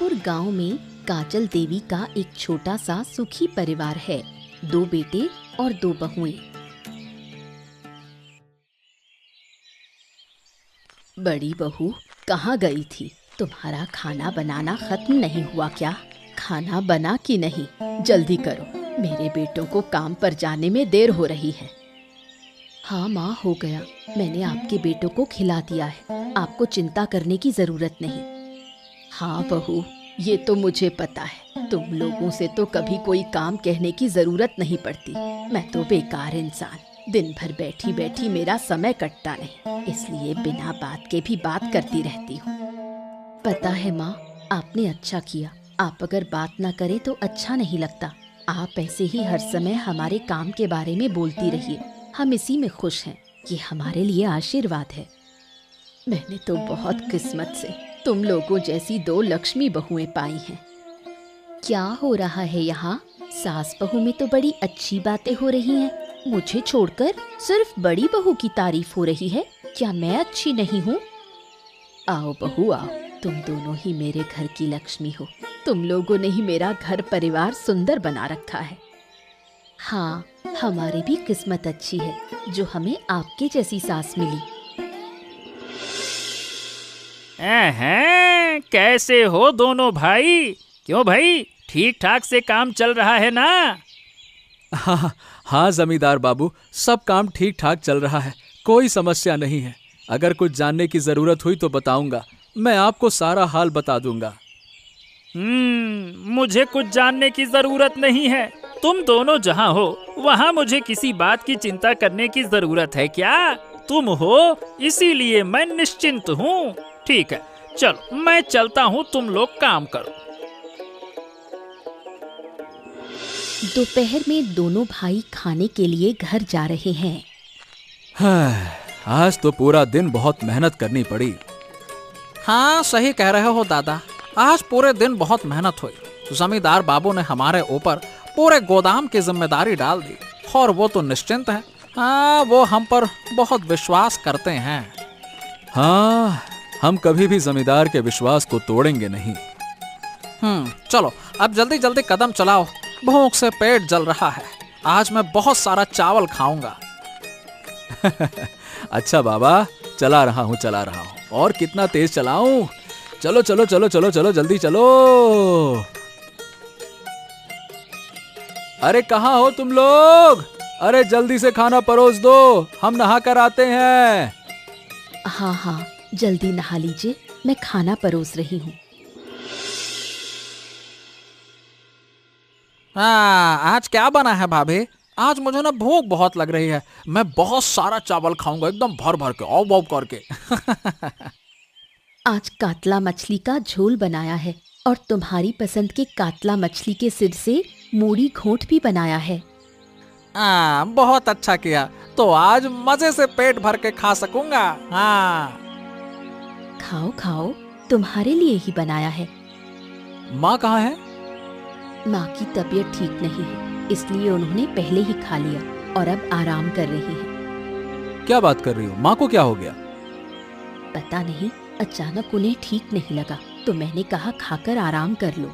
जयपुर गांव में काजल देवी का एक छोटा सा सुखी परिवार है। 2 बेटे और 2 बहुएं। बड़ी बहू कहाँ गई थी? तुम्हारा खाना बनाना खत्म नहीं हुआ क्या? खाना बना कि नहीं? जल्दी करो, मेरे बेटों को काम पर जाने में देर हो रही है। हाँ माँ, हो गया। मैंने आपके बेटों को खिला दिया है, आपको चिंता करने की जरूरत नहीं। हाँ बहू, ये तो मुझे पता है। तुम लोगों से तो कभी कोई काम कहने की जरूरत नहीं पड़ती। मैं तो बेकार इंसान, दिन भर बैठी बैठी मेरा समय कटता नहीं, इसलिए बिना बात के भी बात करती रहती हूँ। पता है माँ, आपने अच्छा किया। आप अगर बात ना करें तो अच्छा नहीं लगता। आप ऐसे ही हर समय हमारे काम के बारे में बोलती रहिए, हम इसी में खुश हैं। ये हमारे लिए आशीर्वाद है। मैंने तो बहुत किस्मत से तुम लोगों जैसी 2 लक्ष्मी बहुएं पाई हैं। क्या हो रहा है यहाँ? सास बहू में तो बड़ी अच्छी बातें हो रही हैं, मुझे छोड़कर सिर्फ बड़ी बहू की तारीफ हो रही है। क्या मैं अच्छी नहीं हूँ? आओ बहू आओ, तुम दोनों ही मेरे घर की लक्ष्मी हो। तुम लोगों ने ही मेरा घर परिवार सुंदर बना रखा है। हाँ, हमारी भी किस्मत अच्छी है जो हमें आपके जैसी सास मिली। कैसे हो दोनों भाई? क्यों भाई, ठीक ठाक से काम चल रहा है ना? हाँ जमींदार बाबू, सब काम ठीक ठाक चल रहा है, कोई समस्या नहीं है। अगर कुछ जानने की जरूरत हुई तो बताऊंगा, मैं आपको सारा हाल बता दूंगा। मुझे कुछ जानने की जरूरत नहीं है। तुम दोनों जहाँ हो वहाँ मुझे किसी बात की चिंता करने की जरूरत है क्या? तुम हो, इसीलिए मैं निश्चिंत हूँ। ठीक है, चलो मैं चलता हूँ, तुम लोग काम करो। दोपहर में दोनों भाई खाने के लिए घर जा रहे हैं। आज तो पूरा दिन बहुत मेहनत करनी पड़ी। हाँ, सही कह रहे हो दादा, आज पूरे दिन बहुत मेहनत हुई। जमींदार बाबू ने हमारे ऊपर पूरे गोदाम की जिम्मेदारी डाल दी और वो तो निश्चिंत है। हाँ, वो हम पर बहुत विश्वास करते हैं। हाँ, हम कभी भी जमींदार के विश्वास को तोड़ेंगे नहीं। चलो अब जल्दी जल्दी कदम चलाओ, भूख से पेट जल रहा है। आज मैं बहुत सारा चावल खाऊंगा। अच्छा बाबा, चला रहा हूँ। और कितना तेज चलाऊं? चलो चलो चलो चलो चलो, जल्दी चलो। अरे कहाँ हो तुम लोग? अरे जल्दी से खाना परोस दो, हम नहा कर आते हैं। हाँ, जल्दी नहा लीजिए, मैं खाना परोस रही हूँ। आज क्या बना है भाभी? आज मुझे ना भूख बहुत लग रही है, मैं बहुत सारा चावल खाऊंगा, एकदम भर भर के, औ बौ करके। आज कातला मछली का झोल बनाया है और तुम्हारी पसंद के कातला मछली के सिर से मूड़ी घोंट भी बनाया है। बहुत अच्छा किया, तो आज मजे से पेट भर के खा सकूंगा। हाँ, खाओ खाओ, तुम्हारे लिए ही बनाया है। माँ कहाँ है? माँ की तबीयत ठीक नहीं है, इसलिए उन्होंने पहले ही खा लिया और अब आराम कर रही है। क्या बात कर रही हो? माँ को क्या हो गया? पता नहीं, अचानक उन्हें ठीक नहीं लगा तो मैंने कहा खाकर आराम कर लो।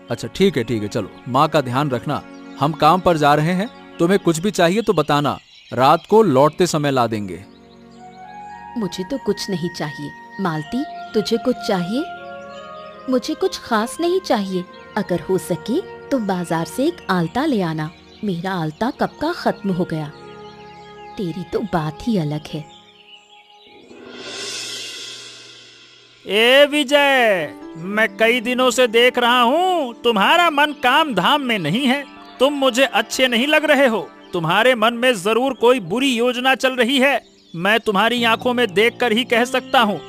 अच्छा ठीक है, चलो माँ का ध्यान रखना। हम काम पर जा रहे हैं, तुम्हें कुछ भी चाहिए तो बताना, रात को लौटते समय ला देंगे। मुझे तो कुछ नहीं चाहिए। मालती, तुझे कुछ चाहिए? मुझे कुछ खास नहीं चाहिए, अगर हो सके तो बाजार से एक आलता ले आना। मेरा आलता कब का खत्म हो गया। तेरी तो बात ही अलग है। ए विजय, मैं कई दिनों से देख रहा हूँ तुम्हारा मन काम धाम में नहीं है। तुम मुझे अच्छे नहीं लग रहे हो। तुम्हारे मन में जरूर कोई बुरी योजना चल रही है। मैं तुम्हारी आंखों में देखकर ही कह सकता हूँ।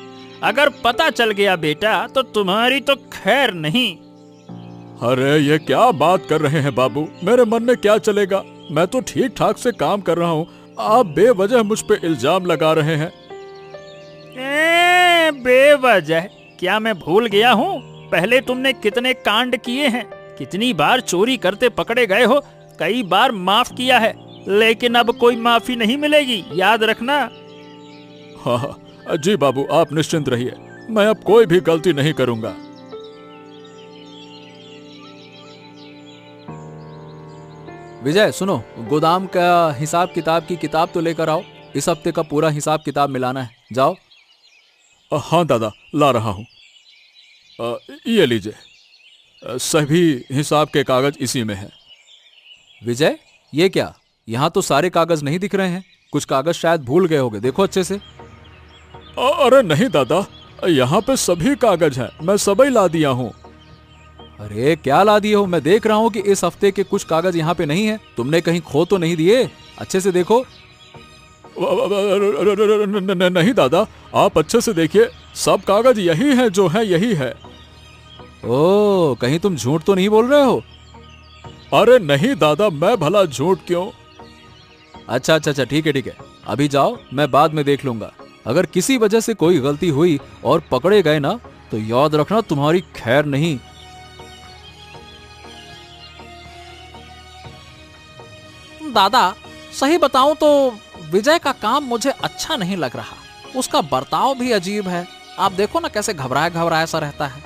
अगर पता चल गया बेटा तो तुम्हारी तो खैर नहीं। अरे ये क्या बात कर रहे हैं बाबू, मेरे मन में क्या चलेगा? मैं तो ठीक ठाक से काम कर रहा हूँ, आप बेवजह मुझ पे इल्जाम लगा रहे हैं। बेवजह? क्या मैं भूल गया हूँ? पहले तुमने कितने कांड किए हैं, कितनी बार चोरी करते पकड़े गए हो, कई बार माफ किया है, लेकिन अब कोई माफी नहीं मिलेगी, याद रखना। हाँ जी बाबू, आप निश्चिंत रहिए, मैं अब कोई भी गलती नहीं करूंगा। विजय सुनो, गोदाम का हिसाब किताब की किताब तो लेकर आओ। इस हफ्ते का पूरा हिसाब किताब मिलाना है, जाओ। हाँ दादा, ला रहा हूँ। ये लीजिए, सभी हिसाब के कागज इसी में है। विजय, ये क्या? यहाँ तो सारे कागज नहीं दिख रहे हैं, कुछ कागज शायद भूल गए होंगे, देखो अच्छे से। अरे नहीं दादा, यहाँ पे सभी कागज हैं, मैं सभी ला दिया हूँ। अरे क्या ला दिए हो? मैं देख रहा हूँ कि इस हफ्ते के कुछ कागज यहाँ पे नहीं है। तुमने कहीं खो तो नहीं दिए? अच्छे से देखो। नहीं दादा, आप अच्छे से देखिए, सब कागज यही है, जो है यही है। ओ, कहीं तुम झूठ तो नहीं बोल रहे हो? अरे नहीं दादा, मैं भला झूठ क्यों? अच्छा, ठीक है। अभी जाओ, मैं बाद में देख लूंगा। अगर किसी वजह से कोई गलती हुई और पकड़े गए ना, तो याद रखना तुम्हारी खैर नहीं। दादा, सही बताऊं तो विजय का काम मुझे अच्छा नहीं लग रहा। उसका बर्ताव भी अजीब है। आप देखो ना कैसे घबराया सा रहता है।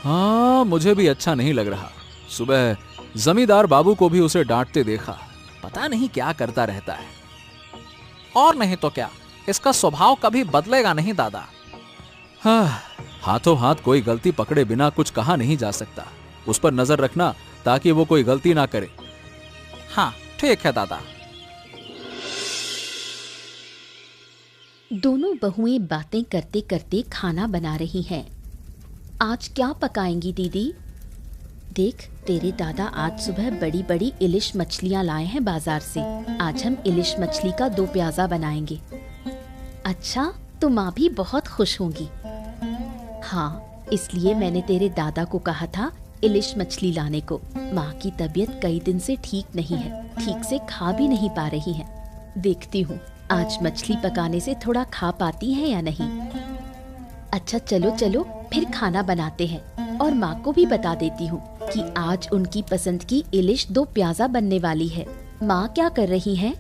हाँ, मुझे भी अच्छा नहीं लग रहा। सुबह जमींदार बाबू को भी उसे डांटते देखा, पता नहीं क्या करता रहता है। और नहीं तो क्या, इसका स्वभाव कभी बदलेगा नहीं दादा। हाँ, हाथों हाथ कोई गलती पकड़े बिना कुछ कहा नहीं जा सकता। उस पर नजर रखना ताकि वो कोई गलती ना करे। हाँ ठीक है दादा। दोनों बहुएं बातें करते करते खाना बना रही हैं। आज क्या पकाएंगी दीदी? देख, तेरे दादा आज सुबह बड़ी बड़ी इलिश मछलियां लाए हैं बाजार से। आज हम इलिश मछली का 2 प्याजा बनाएंगे। अच्छा, तो माँ भी बहुत खुश होंगी। हाँ, इसलिए मैंने तेरे दादा को कहा था इलिश मछली लाने को। माँ की तबीयत कई दिन से ठीक नहीं है, ठीक से खा भी नहीं पा रही है। देखती हूँ आज मछली पकाने से थोड़ा खा पाती है या नहीं। अच्छा चलो चलो, फिर खाना बनाते हैं। और माँ को भी बता देती हूँ कि आज उनकी पसंद की इलिश 2 प्याजा बनने वाली है। माँ क्या कर रही हैं?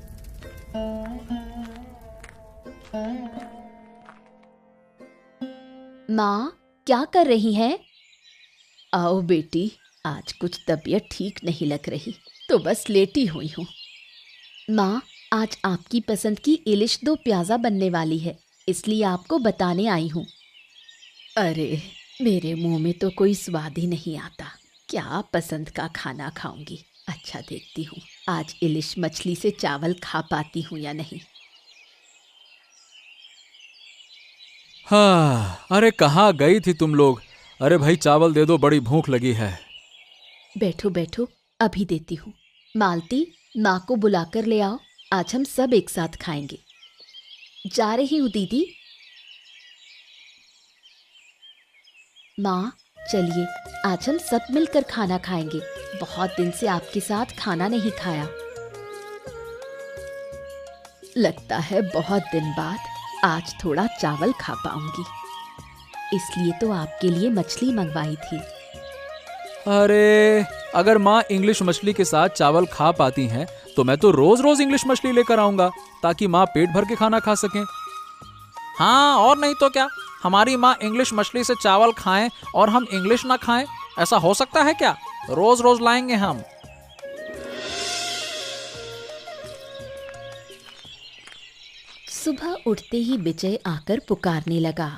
माँ क्या कर रही हैं? आओ बेटी, आज कुछ तबीयत ठीक नहीं लग रही, तो बस लेटी हुई हूँ। माँ, आज आपकी पसंद की इलिश 2 प्याजा बनने वाली है, इसलिए आपको बताने आई हूँ। अरे, मेरे मुंह में तो कोई स्वाद ही नहीं आता। क्या पसंद का खाना खाऊंगी? अच्छा, देखती हूँ आज इलिश मछली से चावल खा पाती हूँ या नहीं। हाँ, अरे कहाँ गई थी तुम लोग? अरे भाई चावल दे दो, बड़ी भूख लगी है। बैठो बैठो, अभी देती हूँ। मालती, माँ को बुलाकर ले आओ, आज हम सब एक साथ खाएंगे। जा रही हूँ दीदी। माँ चलिए, आज हम सब मिलकर खाना खाएंगे। बहुत दिन से आपके साथ खाना नहीं खाया। लगता है बहुत दिन बाद आज थोड़ा चावल खा पाऊंगी। इसलिए तो आपके लिए मछली मंगवाई थी। अरे, अगर माँ इंग्लिश मछली के साथ चावल खा पाती हैं, तो मैं तो रोज रोज इंग्लिश मछली लेकर आऊंगा, ताकि माँ पेट भर के खाना खा सकें। हाँ, और नहीं तो क्या, हमारी माँ इंग्लिश मछली से चावल खाएं और हम इंग्लिश ना खाएं, ऐसा हो सकता है क्या? रोज रोज लाएंगे हम। सुबह उठते ही विजय आकर पुकारने लगा,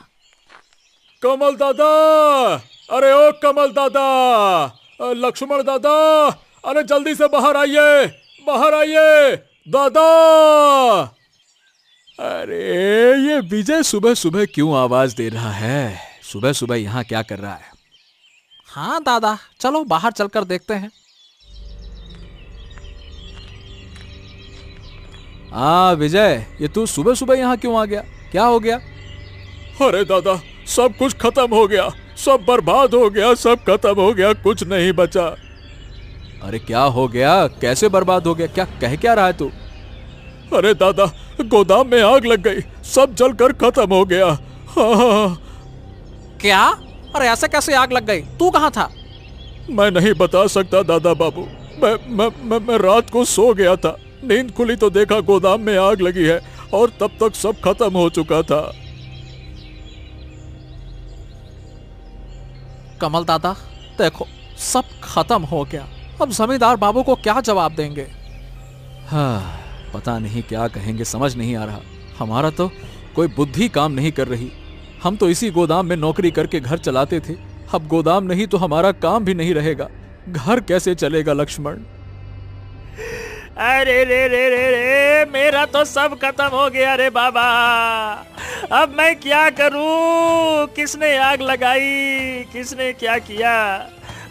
कमल दादा, अरे ओ कमल दादा, लक्ष्मण दादा, अरे जल्दी से बाहर आइए, बाहर आइए दादा। अरे ये विजय सुबह सुबह क्यों आवाज दे रहा है? सुबह सुबह यहाँ क्या कर रहा है? हाँ दादा, चलो बाहर चलकर देखते हैं। हाँ विजय, ये तू सुबह सुबह यहाँ क्यों आ गया? क्या हो गया? अरे दादा, सब कुछ खत्म हो गया, सब बर्बाद हो गया, सब खत्म हो गया, कुछ नहीं बचा। अरे क्या हो गया? कैसे बर्बाद हो गया? क्या रहा है तू? अरे दादा, गोदाम में आग लग गई, सब जलकर खत्म हो गया। हाँ। क्या? अरे ऐसे कैसे आग लग गई? तू कहाँ था? मैं नहीं बता सकता दादा बाबू, मैं रात को सो गया था, नींद खुली तो देखा गोदाम में आग लगी है और तब तक सब खत्म हो चुका था। कमल दादा, देखो सब खत्म हो गया, अब जमींदार बाबू को क्या जवाब देंगे? हाँ, पता नहीं क्या कहेंगे, समझ नहीं आ रहा। हमारा तो कोई बुद्धि काम नहीं कर रही। हम तो इसी गोदाम में नौकरी करके घर चलाते थे, अब गोदाम नहीं तो हमारा काम भी नहीं रहेगा। घर कैसे चलेगा लक्ष्मण? अरे रे रे रे रे, मेरा तो सब खत्म हो गया रे बाबा। अब मैं क्या करूं? किसने आग लगाई, किसने क्या किया?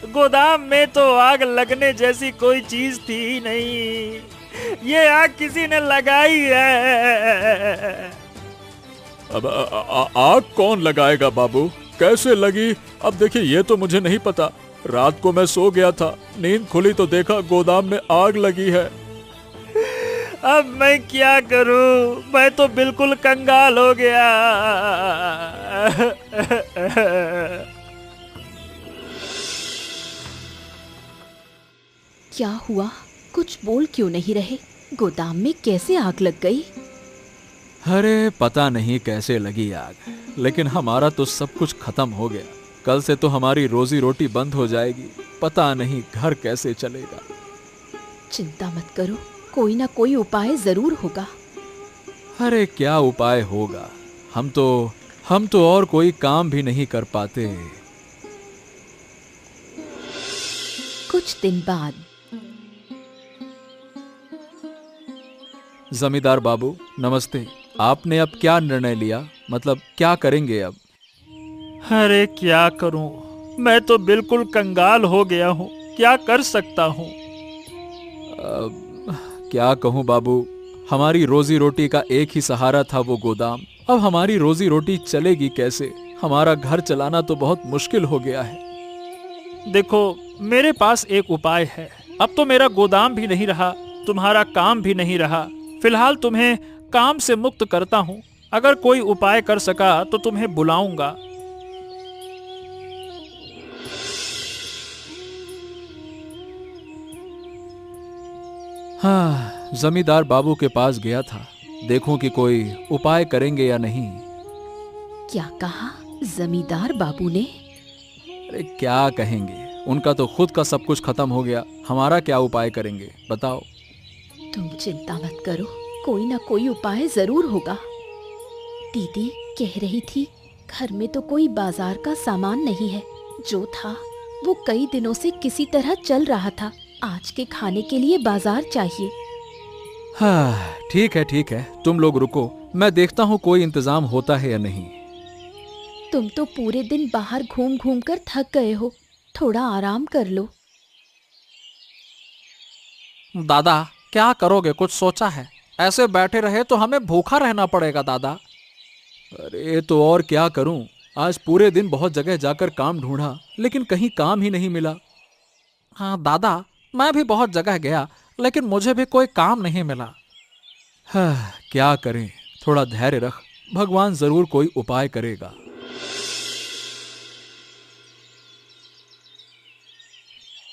गोदाम में तो आग लगने जैसी कोई चीज थी ही नहीं। ये आग किसी ने लगाई है। अब आग कौन लगाएगा बाबू? कैसे लगी? अब देखिए, ये तो मुझे नहीं पता। रात को मैं सो गया था, नींद खुली तो देखा गोदाम में आग लगी है। अब मैं क्या करूं? मैं तो बिल्कुल कंगाल हो गया। क्या हुआ? कुछ बोल क्यों नहीं रहे? गोदाम में कैसे आग लग गई? अरे पता नहीं कैसे लगी आग, लेकिन हमारा तो सब कुछ खत्म हो गया। कल से तो हमारी रोजी रोटी बंद हो जाएगी। पता नहीं घर कैसे चलेगा। चिंता मत करो, कोई ना कोई उपाय जरूर होगा। अरे क्या उपाय होगा? हम तो और कोई काम भी नहीं कर पाते। कुछ दिन बाद जमींदार बाबू नमस्ते। आपने अब क्या निर्णय लिया? मतलब क्या करेंगे अब? अरे क्या करूं, मैं तो बिल्कुल कंगाल हो गया हूं। क्या कर सकता हूं? क्या कहूं बाबू, हमारी रोजी रोटी का एक ही सहारा था वो गोदाम। अब हमारी रोजी रोटी चलेगी कैसे? हमारा घर चलाना तो बहुत मुश्किल हो गया है। देखो, मेरे पास एक उपाय है। अब तो मेरा गोदाम भी नहीं रहा, तुम्हारा काम भी नहीं रहा। फिलहाल तुम्हें काम से मुक्त करता हूं। अगर कोई उपाय कर सका तो तुम्हें बुलाऊंगा। हाँ, जमींदार बाबू के पास गया था, देखूं कि कोई उपाय करेंगे या नहीं। क्या कहा जमींदार बाबू ने? अरे क्या कहेंगे, उनका तो खुद का सब कुछ खत्म हो गया। हमारा क्या उपाय करेंगे बताओ? तुम चिंता मत करो, कोई ना कोई उपाय जरूर होगा। दीदी कह रही थी घर में तो कोई बाजार का सामान नहीं है। जो था वो कई दिनों से किसी तरह चल रहा था। आज के खाने के लिए बाजार चाहिए। हाँ ठीक है, तुम लोग रुको, मैं देखता हूँ कोई इंतजाम होता है या नहीं। तुम तो पूरे दिन बाहर घूम घूम कर थक गए हो, थोड़ा आराम कर लो। दादा क्या करोगे, कुछ सोचा है? ऐसे बैठे रहे तो हमें भूखा रहना पड़ेगा दादा। अरे तो और क्या करूं, आज पूरे दिन बहुत जगह जाकर काम ढूंढा लेकिन कहीं काम ही नहीं मिला। हाँ दादा, मैं भी बहुत जगह गया लेकिन मुझे भी कोई काम नहीं मिला। हाँ क्या करें, थोड़ा धैर्य रख, भगवान जरूर कोई उपाय करेगा।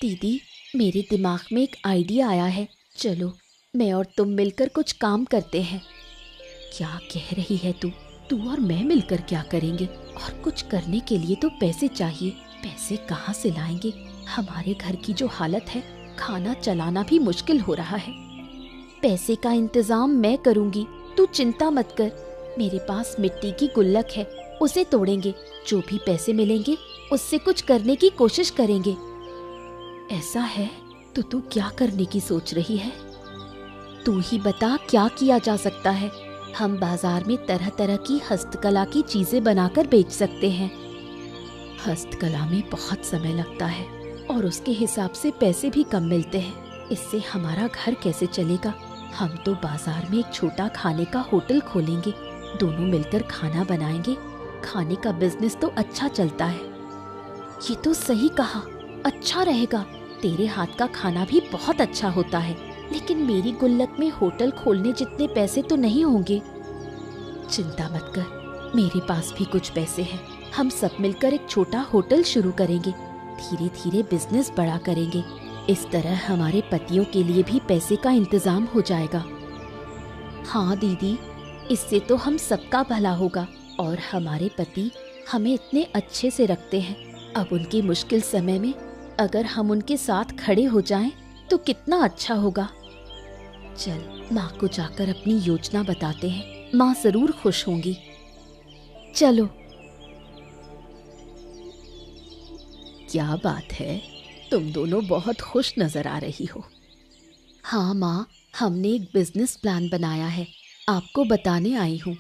दीदी मेरे दिमाग में एक आइडिया आया है, चलो मैं और तुम मिलकर कुछ काम करते हैं। क्या कह रही है तू और मैं मिलकर क्या करेंगे? और कुछ करने के लिए तो पैसे चाहिए। पैसे कहाँ से लाएंगे? हमारे घर की जो हालत है, खाना चलाना भी मुश्किल हो रहा है। पैसे का इंतजाम मैं करूंगी, तू चिंता मत कर। मेरे पास मिट्टी की गुल्लक है, उसे तोड़ेंगे। जो भी पैसे मिलेंगे उससे कुछ करने की कोशिश करेंगे। ऐसा है तो तू क्या करने की सोच रही है? तू ही बता क्या किया जा सकता है। हम बाजार में तरह तरह की हस्तकला की चीजें बनाकर बेच सकते हैं। हस्तकला में बहुत समय लगता है और उसके हिसाब से पैसे भी कम मिलते हैं। इससे हमारा घर कैसे चलेगा? हम तो बाजार में एक छोटा खाने का होटल खोलेंगे, दोनों मिलकर खाना बनाएंगे। खाने का बिजनेस तो अच्छा चलता है। ये तो सही कहा, अच्छा रहेगा। तेरे हाथ का खाना भी बहुत अच्छा होता है, लेकिन मेरी गुल्लक में होटल खोलने जितने पैसे तो नहीं होंगे। चिंता मत कर, मेरे पास भी कुछ पैसे हैं। हम सब मिलकर एक छोटा होटल शुरू करेंगे, धीरे धीरे बिजनेस बड़ा करेंगे। इस तरह हमारे पतियों के लिए भी पैसे का इंतजाम हो जाएगा। हाँ दीदी, इससे तो हम सबका भला होगा। और हमारे पति हमें इतने अच्छे से रखते हैं, अब उनके मुश्किल समय में अगर हम उनके साथ खड़े हो जाएं तो कितना अच्छा होगा। चल माँ को जाकर अपनी योजना बताते हैं, माँ जरूर खुश होंगी। चलो। क्या बात है, तुम दोनों बहुत खुश नजर आ रही हो। हाँ माँ, हमने एक बिजनेस प्लान बनाया है, आपको बताने आई हूँ।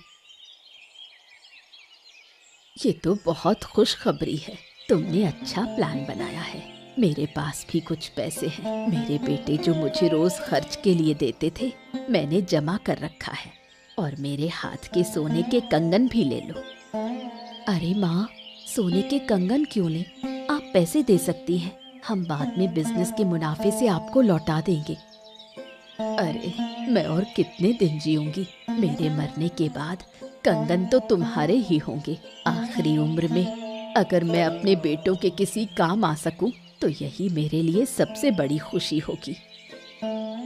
ये तो बहुत खुशखबरी है, तुमने अच्छा प्लान बनाया है। मेरे पास भी कुछ पैसे हैं। मेरे बेटे जो मुझे रोज खर्च के लिए देते थे, मैंने जमा कर रखा है। और मेरे हाथ के सोने के कंगन भी ले लो। अरे माँ, सोने के कंगन क्यों लें? आप पैसे दे सकती हैं, हम बाद में बिजनेस के मुनाफे से आपको लौटा देंगे। अरे मैं और कितने दिन जीऊंगी? मेरे मरने के बाद कंगन तो तुम्हारे ही होंगे। आखिरी उम्र में अगर मैं अपने बेटों के किसी काम आ सकूं तो यही मेरे लिए सबसे बड़ी खुशी होगी।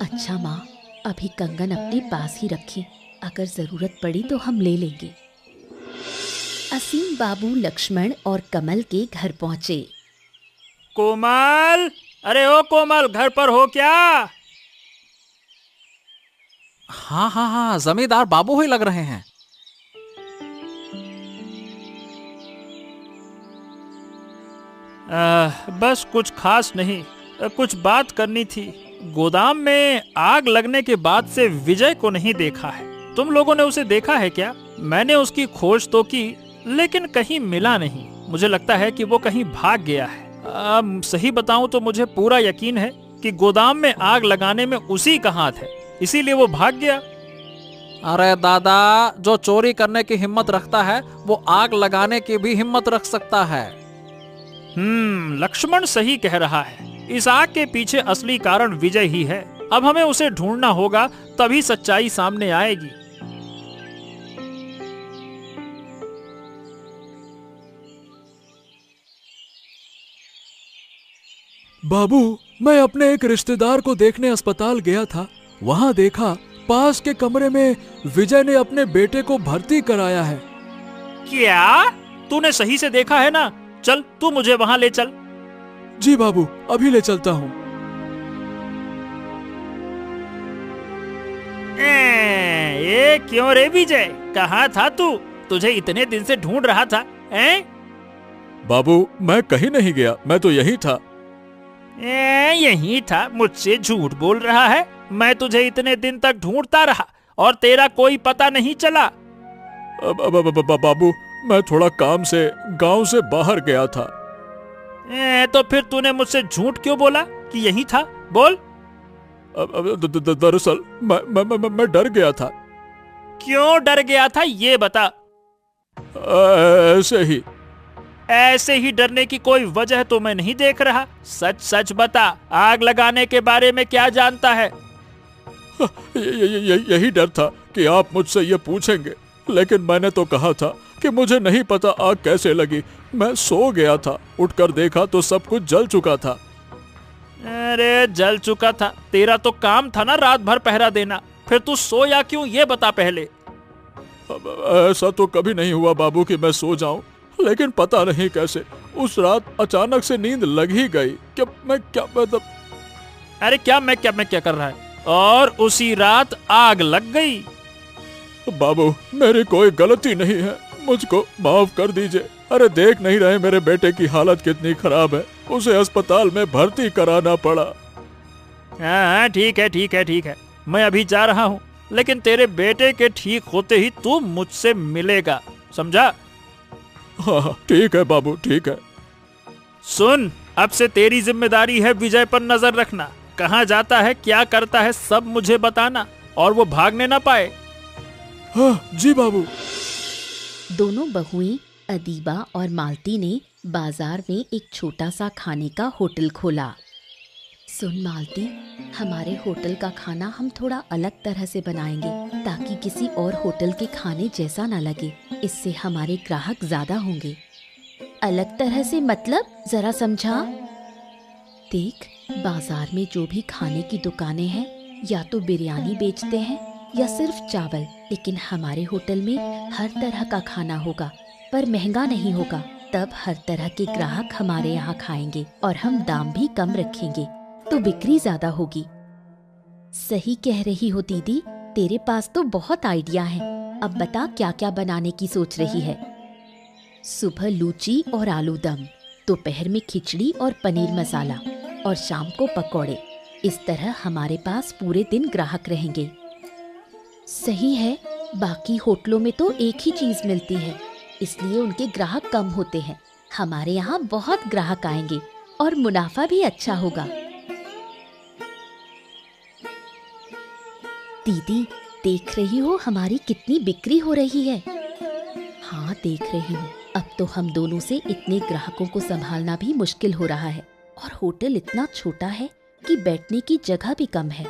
अच्छा माँ, अभी कंगन अपने पास ही रखें, अगर जरूरत पड़ी तो हम ले लेंगे। असीम बाबू लक्ष्मण और कमल के घर पहुँचे। कोमल, अरे ओ कोमल, घर पर हो क्या? हाँ हाँ हाँ, जमींदार बाबू ही लग रहे हैं। बस कुछ खास नहीं, कुछ बात करनी थी। गोदाम में आग लगने के बाद से विजय को नहीं देखा है। तुम लोगों ने उसे देखा है क्या? मैंने उसकी खोज तो की, लेकिन कहीं मिला नहीं। मुझे लगता है कि वो कहीं भाग गया है। सही बताऊं तो मुझे पूरा यकीन है कि गोदाम में आग लगाने में उसी का हाथ है, इसीलिए वो भाग गया। अरे दादा, जो चोरी करने की हिम्मत रखता है वो आग लगाने की भी हिम्मत रख सकता है। लक्ष्मण सही कह रहा है। इस आग के पीछे असली कारण विजय ही है। अब हमें उसे ढूंढना होगा, तभी सच्चाई सामने आएगी। बाबू, मैं अपने एक रिश्तेदार को देखने अस्पताल गया था। वहाँ देखा पास के कमरे में विजय ने अपने बेटे को भर्ती कराया है। क्या? तूने सही से देखा है ना? चल तू मुझे वहाँ ले चल। जी बाबू, अभी ले चलता हूँ। ये क्यों रे विजय, कहाँ था तू? तुझे इतने दिन से ढूंढ रहा था। बाबू, मैं कहीं नहीं गया, मैं तो यही था। यही था? मुझसे झूठ बोल रहा है। मैं तुझे इतने दिन तक ढूंढता रहा और तेरा कोई पता नहीं चला। बाबू, मैं थोड़ा काम से गांव से बाहर गया था। तो फिर तूने मुझसे झूठ क्यों बोला कि यही था? बोल। दरअसल मैं डर गया था। क्यों डर गया था, ये बता। ऐसे ही डरने की कोई वजह तो मैं नहीं देख रहा। सच सच बता, आग लगाने के बारे में क्या जानता है? यही डर था कि आप मुझसे ये पूछेंगे, लेकिन मैंने तो कहा था कि मुझे नहीं पता आग कैसे लगी। मैं सो गया था, उठकर देखा तो सब कुछ जल चुका था। अरे जल चुका था? तेरा तो काम था ना रात भर पहरा देना, फिर तू सोया क्यों, ये बता पहले। ऐसा तो कभी नहीं हुआ बाबू कि मैं सो जाऊं, लेकिन पता नहीं कैसे उस रात अचानक से नींद लग ही गई। अरे क्या मैं कर रहा है? और उसी रात आग लग गई। बाबू, मेरी कोई गलती नहीं है, मुझको माफ कर दीजिए। अरे देख नहीं रहे मेरे बेटे की हालत कितनी खराब है, उसे अस्पताल में भर्ती कराना पड़ा। हाँ ठीक है, मैं अभी जा रहा हूँ, लेकिन तेरे बेटे के ठीक होते ही तू मुझसे मिलेगा, समझा? हाँ ठीक है बाबू, ठीक है। सुन, अब से तेरी जिम्मेदारी है विजय पर नजर रखना। कहाँ जाता है, क्या करता है, सब मुझे बताना, और वो भागने ना पाए। हाँ जी बाबू। दोनों बहुएं अदीबा और मालती ने बाजार में एक छोटा सा खाने का होटल खोला। सुन मालती, हमारे होटल का खाना हम थोड़ा अलग तरह से बनाएंगे ताकि किसी और होटल के खाने जैसा ना लगे। इससे हमारे ग्राहक ज्यादा होंगे। अलग तरह से मतलब, जरा समझा। देख, बाजार में जो भी खाने की दुकानें हैं, या तो बिरयानी बेचते हैं या सिर्फ चावल, लेकिन हमारे होटल में हर तरह का खाना होगा, पर महंगा नहीं होगा। तब हर तरह के ग्राहक हमारे यहाँ खाएंगे और हम दाम भी कम रखेंगे तो बिक्री ज्यादा होगी। सही कह रही हो दीदी, तेरे पास तो बहुत आइडिया है। अब बता क्या क्या बनाने की सोच रही है। सुबह लूची और आलू दम, दोपहर में खिचड़ी और पनीर मसाला और शाम को पकौड़े। इस तरह हमारे पास पूरे दिन ग्राहक रहेंगे। सही है, बाकी होटलों में तो एक ही चीज मिलती है, इसलिए उनके ग्राहक कम होते हैं। हमारे यहाँ बहुत ग्राहक आएंगे और मुनाफा भी अच्छा होगा। दीदी, देख रही हो हमारी कितनी बिक्री हो रही है। हाँ देख रही हूँ। अब तो हम दोनों से इतने ग्राहकों को संभालना भी मुश्किल हो रहा है और होटल इतना छोटा है कि बैठने की जगह भी कम है।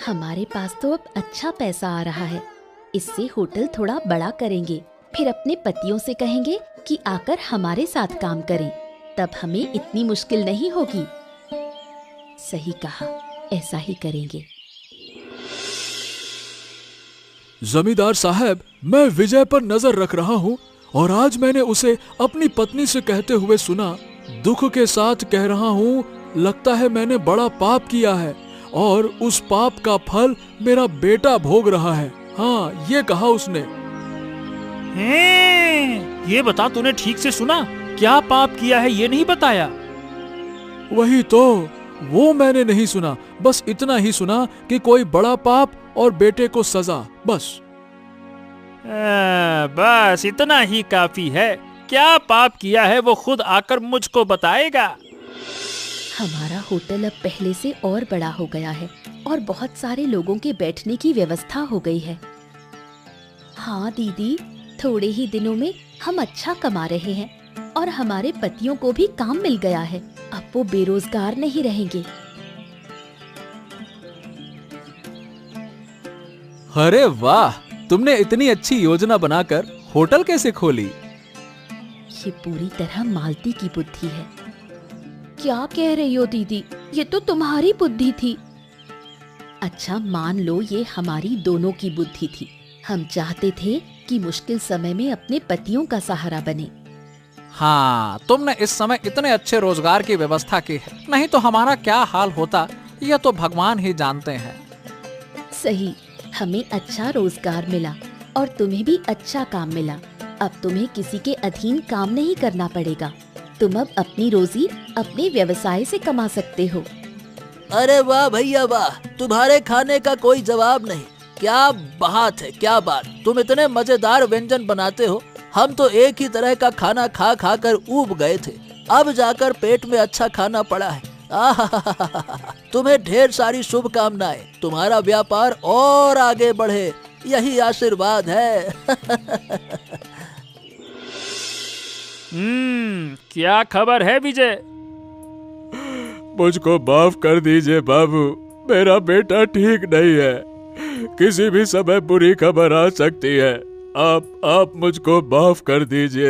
हमारे पास तो अब अच्छा पैसा आ रहा है, इससे होटल थोड़ा बड़ा करेंगे, फिर अपने पतियों से कहेंगे कि आकर हमारे साथ काम करें, तब हमें इतनी मुश्किल नहीं होगी। सही कहा, ऐसा ही करेंगे। जमींदार साहब, मैं विजय पर नजर रख रहा हूँ और आज मैंने उसे अपनी पत्नी से कहते हुए सुना। दुख के साथ कह रहा हूँ, लगता है मैंने बड़ा पाप किया है और उस पाप का फल मेरा बेटा भोग रहा है। हाँ, ये कहा उसने। ये बता, तूने ठीक से सुना? क्या पाप किया है ये नहीं बताया। वही तो, वो मैंने नहीं सुना, बस इतना ही सुना कि कोई बड़ा पाप और बेटे को सजा, बस। बस इतना ही काफी है। क्या पाप किया है वो खुद आकर मुझको बताएगा। हमारा होटल अब पहले से और बड़ा हो गया है और बहुत सारे लोगों के बैठने की व्यवस्था हो गई है। हाँ दीदी, थोड़े ही दिनों में हम अच्छा कमा रहे हैं और हमारे पतियों को भी काम मिल गया है। अब वो बेरोजगार नहीं रहेंगे। अरे वाह, तुमने इतनी अच्छी योजना बनाकर होटल कैसे खोली? ये पूरी तरह मालती की बुद्धि है। क्या कह रही हो दीदी, ये तो तुम्हारी बुद्धि थी। अच्छा मान लो ये हमारी दोनों की बुद्धि थी। हम चाहते थे कि मुश्किल समय में अपने पतियों का सहारा बने। हाँ, तुमने इस समय इतने अच्छे रोजगार की व्यवस्था की है, नहीं तो हमारा क्या हाल होता यह तो भगवान ही जानते हैं। सही, हमें अच्छा रोजगार मिला और तुम्हें भी अच्छा काम मिला। अब तुम्हें किसी के अधीन काम नहीं करना पड़ेगा। तुम अब अपनी रोजी अपने व्यवसाय से कमा सकते हो। अरे वाह भैया वाह, तुम्हारे खाने का कोई जवाब नहीं। क्या बात है, क्या बात। तुम इतने मजेदार व्यंजन बनाते हो, हम तो एक ही तरह का खाना खा खा कर ऊब गए थे। अब जाकर पेट में अच्छा खाना पड़ा है। तुम्हें ढेर सारी शुभकामनाएं। तुम्हारा व्यापार और आगे बढ़े, यही आशीर्वाद है। क्या खबर है विजय? मुझको माफ कर दीजिए बाबू, मेरा बेटा ठीक नहीं है। किसी भी समय बुरी खबर आ सकती है। आप मुझको माफ कर दीजिए।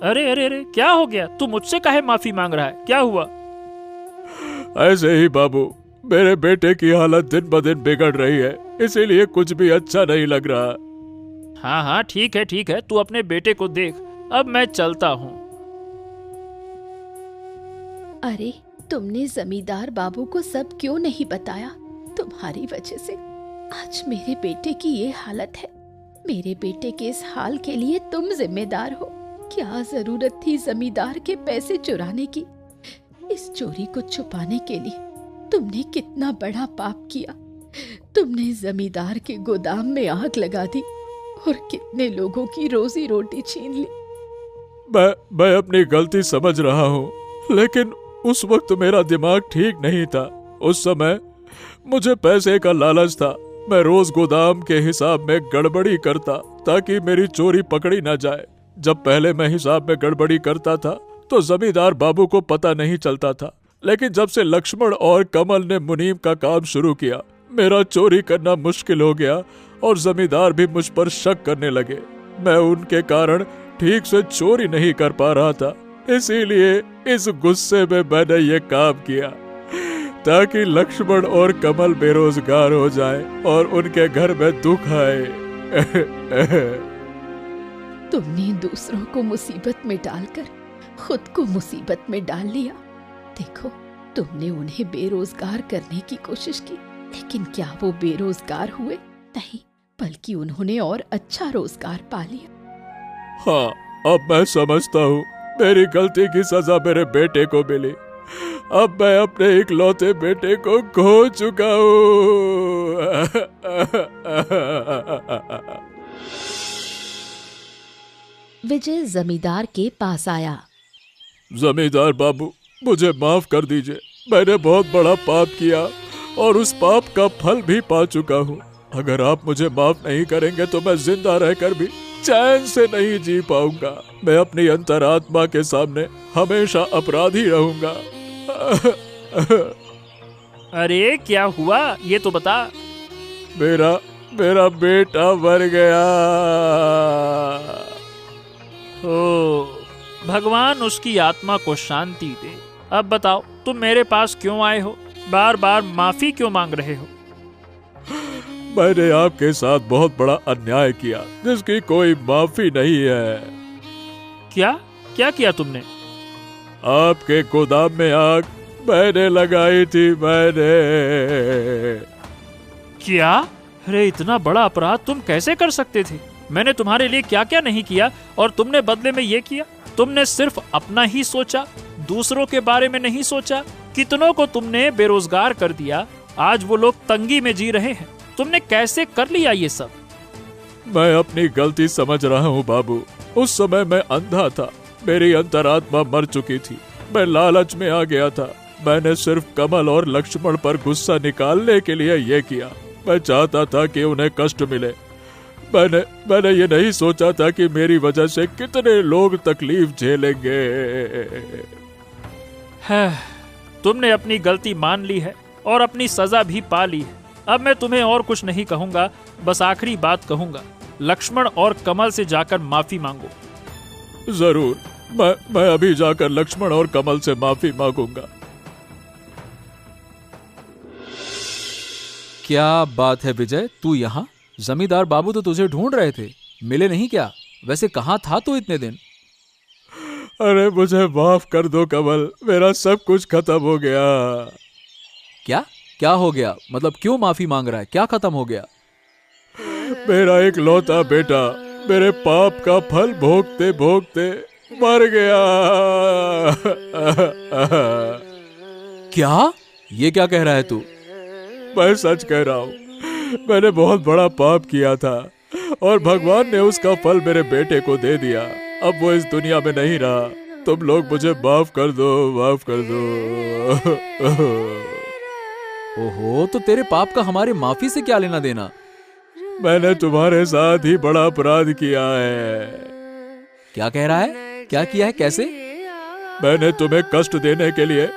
अरे अरे अरे, क्या हो गया? तू मुझसे काहे माफी मांग रहा है? क्या हुआ? ऐसे ही बाबू, मेरे बेटे की हालत दिन ब दिन बिगड़ रही है, इसीलिए कुछ भी अच्छा नहीं लग रहा। हाँ हाँ ठीक है, तू अपने बेटे को देख। अब मैं चलता हूँ। अरे तुमने जमींदार बाबू को सब क्यों नहीं बताया? तुम्हारी वजह से आज मेरे बेटे की ये हालत है। मेरे बेटे के इस हाल के लिए तुम जिम्मेदार हो। क्या जरूरत थी जमींदार के पैसे चुराने की? इस चोरी को छुपाने के लिए तुमने कितना बड़ा पाप किया। तुमने जमींदार के गोदाम में आग लगा दी और कितने लोगों की रोजी रोटी छीन ली। मैं अपनी गलती समझ रहा हूँ, लेकिन उस वक्त मेरा दिमाग ठीक नहीं था। उस समय मुझे पैसे का लालच था। मैं रोज गोदाम के हिसाब में गड़बड़ी करता ताकि मेरी चोरी पकड़ी न जाए। जब पहले मैं हिसाब में गड़बड़ी करता था तो जमींदार बाबू को पता नहीं चलता था, लेकिन जब से लक्ष्मण और कमल ने मुनीम का काम शुरू किया, मेरा चोरी करना मुश्किल हो गया और जमींदार भी मुझ पर शक करने लगे। मैं उनके कारण ठीक से चोरी नहीं कर पा रहा था, इसीलिए इस गुस्से में मैंने ये काम किया ताकि लक्ष्मण और कमल बेरोजगार हो जाएं और उनके घर में दुख आए। तुमने दूसरों को मुसीबत में डालकर खुद को मुसीबत में डाल लिया। देखो, तुमने उन्हें बेरोजगार करने की कोशिश की, लेकिन क्या वो बेरोजगार हुए? नहीं, बल्कि उन्होंने और अच्छा रोजगार पा लिया। हाँ, अब मैं समझता हूँ मेरी गलती की सजा मेरे बेटे को मिली। अब मैं अपने इकलौते बेटे को खो चुका हूँ। विजय जमींदार के पास आया। जमींदार बाबू, मुझे माफ कर दीजिए। मैंने बहुत बड़ा पाप किया और उस पाप का फल भी पा चुका हूँ। अगर आप मुझे माफ नहीं करेंगे तो मैं जिंदा रहकर भी चैन से नहीं जी पाऊंगा। मैं अपनी अंतरात्मा के सामने हमेशा अपराधी रहूंगा। अरे क्या हुआ, ये तो बता। मेरा बेटा मर गया। ओ, भगवान उसकी आत्मा को शांति दे। अब बताओ, तुम मेरे पास क्यों आए हो? बार बार माफी क्यों मांग रहे हो? मैंने आपके साथ बहुत बड़ा अन्याय किया जिसकी कोई माफी नहीं है। क्या क्या किया तुमने? आपके गोदाम में आग मैंने लगाई थी। मैंने। क्या? अरे इतना बड़ा अपराध तुम कैसे कर सकते थे? मैंने तुम्हारे लिए क्या क्या नहीं किया और तुमने बदले में ये किया। तुमने सिर्फ अपना ही सोचा, दूसरों के बारे में नहीं सोचा। कितनों को तुमने बेरोजगार कर दिया, आज वो लोग तंगी में जी रहे हैं। तुमने कैसे कर लिया ये सब? मैं अपनी गलती समझ रहा हूँ बाबू। उस समय मैं अंधा था, मेरी अंतरात्मा मर चुकी थी। मैं लालच में आ गया था। मैंने सिर्फ कमल और लक्ष्मण पर गुस्सा निकालने के लिए ये किया। मैं चाहता था कि उन्हें कष्ट मिले। मैंने ये नहीं सोचा था कि मेरी वजह से कितने लोग तकलीफ झेलेंगे। तुमने अपनी गलती मान ली है और अपनी सजा भी पा ली है। अब मैं तुम्हें और कुछ नहीं कहूंगा, बस आखिरी बात कहूंगा। लक्ष्मण और कमल से जाकर माफी मांगो। जरूर, मैं अभी जाकर लक्ष्मण और कमल से माफी मांगूंगा। क्या बात है विजय, तू यहाँ? जमींदार बाबू तो तुझे ढूंढ रहे थे, मिले नहीं क्या? वैसे कहाँ था तू इतने दिन? अरे मुझे माफ कर दो कमल, मेरा सब कुछ खत्म हो गया। क्या हो गया? मतलब क्यों माफी मांग रहा है? क्या खत्म हो गया? मेरा एक लौता बेटा मेरे पाप का फल भोगते भोगते मर गया। क्या? ये क्या कह रहा है तू? मैं सच कह रहा हूँ। मैंने बहुत बड़ा पाप किया था और भगवान ने उसका फल मेरे बेटे को दे दिया। अब वो इस दुनिया में नहीं रहा। तुम लोग मुझे माफ कर दो, माफ कर दो। ओहो, तो तेरे पाप का हमारी माफी से क्या लेना देना? मैंने तुम्हारे साथ ही बड़ा अपराध किया है। क्या कह रहा है? क्या किया है? कैसे? मैंने तुम्हें कष्ट देने के लिए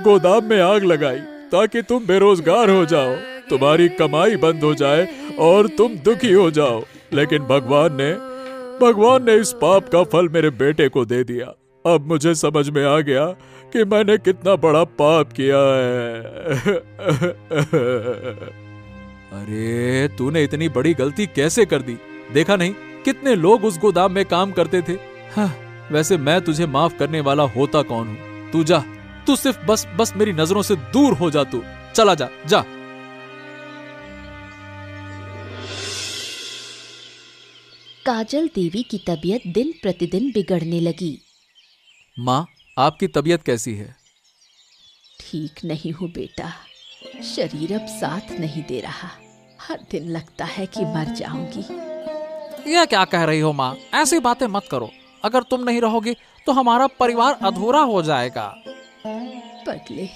गोदाम में आग लगाई ताकि तुम बेरोजगार हो जाओ, तुम्हारी कमाई बंद हो जाए और तुम दुखी हो जाओ। लेकिन भगवान ने इस पाप का फल मेरे बेटे को दे दिया। अब मुझे समझ में आ गया कि मैंने कितना बड़ा पाप किया है। अरे तूने इतनी बड़ी गलती कैसे कर दी? देखा नहीं कितने लोग उस गोदाम में काम करते थे। हाँ, वैसे मैं तुझे माफ करने वाला होता कौन हूँ? तू जा, तू सिर्फ बस मेरी नजरों से दूर हो जा। तू चला जा, जा। काजल देवी की तबीयत दिन प्रतिदिन बिगड़ने लगी। माँ, आपकी तबीयत कैसी है? ठीक नहीं हूँ बेटा, शरीर अब साथ नहीं दे रहा। हर दिन लगता है कि मर जाऊंगी। यह क्या कह रही हो माँ? ऐसी बातें मत करो। अगर तुम नहीं रहोगी तो हमारा परिवार अधूरा हो जाएगा। पगले,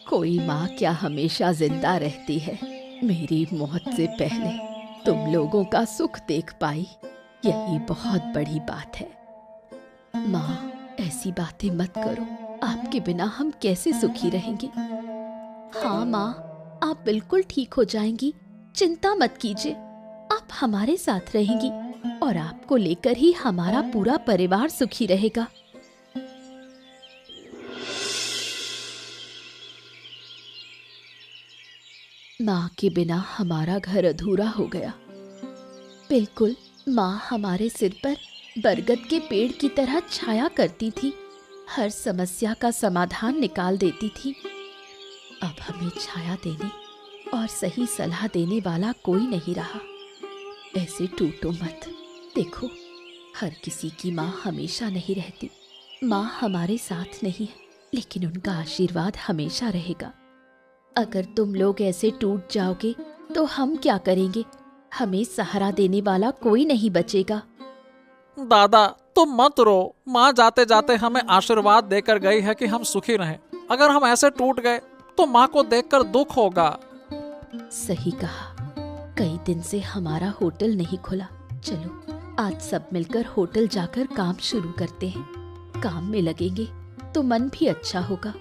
कोई माँ क्या हमेशा जिंदा रहती है? मेरी मौत से पहले तुम लोगों का सुख देख पाई, यही बहुत बड़ी बात है। माँ, ऐसी बातें मत करो। आपके बिना हम कैसे सुखी रहेंगे? हाँ माँ, आप बिल्कुल ठीक हो जाएंगी, चिंता मत कीजिए। आप हमारे साथ रहेंगी और आपको लेकर ही हमारा पूरा परिवार सुखी रहेगा। माँ के बिना हमारा घर अधूरा हो गया। बिल्कुल, माँ हमारे सिर पर बरगद के पेड़ की तरह छाया करती थी, हर समस्या का समाधान निकाल देती थी। अब हमें छाया देने और सही सलाह देने वाला कोई नहीं रहा। ऐसे टूटो मत। देखो, हर किसी की माँ हमेशा नहीं रहती। माँ हमारे साथ नहीं है, लेकिन उनका आशीर्वाद हमेशा रहेगा। अगर तुम लोग ऐसे टूट जाओगे तो हम क्या करेंगे? हमें सहारा देने वाला कोई नहीं बचेगा। दादा तुम मत रो, माँ जाते जाते हमें आशीर्वाद देकर गई है कि हम सुखी रहें। अगर हम ऐसे टूट गए तो माँ को देखकर दुख होगा। सही कहा। कई दिन से हमारा होटल नहीं खुला। चलो आज सब मिलकर होटल जाकर काम शुरू करते हैं। काम में लगेंगे तो मन भी अच्छा होगा।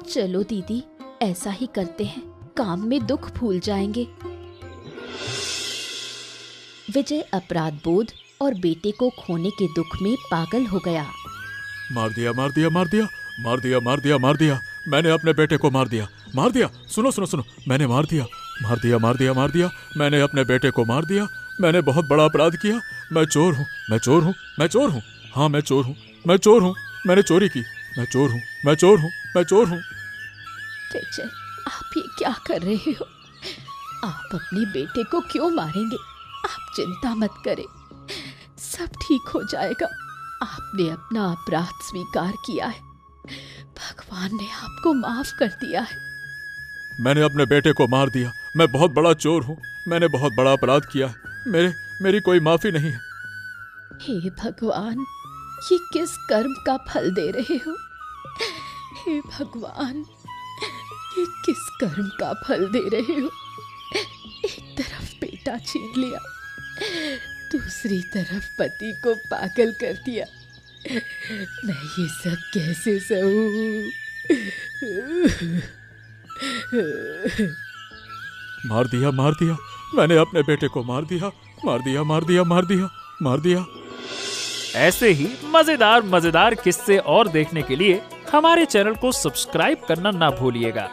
चलो दीदी, ऐसा ही करते हैं, काम में दुख भूल जाएंगे। विजय अपराध बोध और बेटे को खोने के दुख में पागल हो गया। मार दिया, मार दिया, मार दिया, मार दिया, मार दिया, मार दिया। मैंने अपने बेटे को मार दिया, मार दिया। सुनो सुनो सुनो, मैंने मार दिया, मार दिया, मार दिया, मार दिया। मैंने अपने बेटे को मार दिया। मैंने बहुत बड़ा अपराध किया। मैं चोर हूँ, मैं चोर हूँ, मैं चोर हूँ। हाँ मैं चोर हूँ, मैं चोर हूँ। मैंने चोरी की। मैं चोर हूँ, मैं चोर हूँ, मैं चोर हूँ। विजय, आप ये क्या कर रहे हो? आप अपने बेटे को क्यों मारेंगे? आप चिंता मत करें, सब ठीक हो जाएगा। आपने अपना अपराध स्वीकार किया है, भगवान ने आपको माफ कर दिया है। मैंने अपने बेटे को मार दिया। मैं बहुत बड़ा चोर हूँ। मैंने बहुत बड़ा अपराध किया है। मेरी कोई माफी नहीं है। हे भगवान, ये किस कर्म का फल दे रहे हो? हे भगवान, ये किस कर्म का फल दे रहे हो? एक तरफ बेटा छीन लिया, दूसरी तरफ पति को पागल कर दिया। मैं ये सब कैसे सहूं? मार दिया, मार दिया। मैंने अपने बेटे को मार दिया, मार दिया, मार दिया, मार दिया, मार दिया। ऐसे ही मजेदार मजेदार किस्से और देखने के लिए हमारे चैनल को सब्सक्राइब करना ना भूलिएगा।